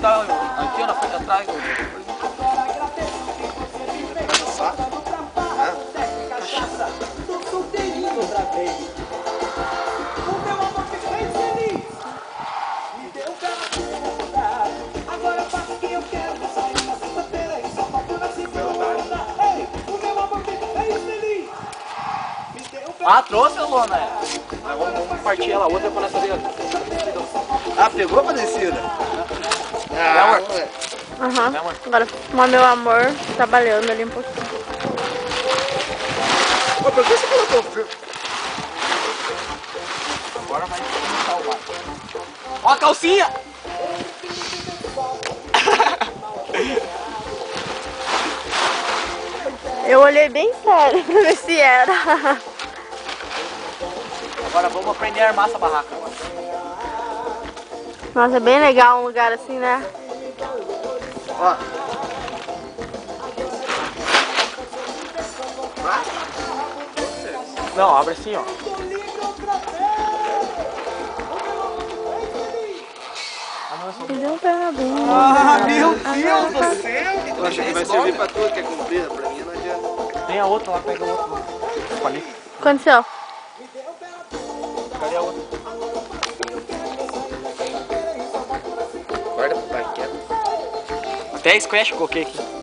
tá aqui ó, na frente atrás. Vai dançar? Cachaça, tô solteirinho outra vez. O meu amor me fez feliz. Me deu cara. Agora eu faço o que eu quero. Vou sair na sexta-feira e só falta na segunda. Ei, o meu amor me fez feliz. Me deu Ah, trouxe a lona, é. Mas vamos partir ela, outra pra nessa dele. Ah, pegou a Padecida? Ah, Aham. Né, amor? Agora fumar meu amor trabalhando ali um pouquinho. Pô, por que você colocou o filme? Agora vai começar o bar. Ó a calcinha! Eu olhei bem sério pra ver se era. Agora vamos aprender a armar essa barraca agora. Nossa, é bem legal um lugar assim, né? Ó. Não, abre assim, ó. Me deu um pé na bunda. Ah, meu Deus do céu! Eu acho que vai servir pra tudo que é comprida, pra mim não adianta. Tem a outra lá, pega a outra. Ali. O que aconteceu? Cadê a outra? Guarda pro pai quieto. Até squash eu coloquei aqui.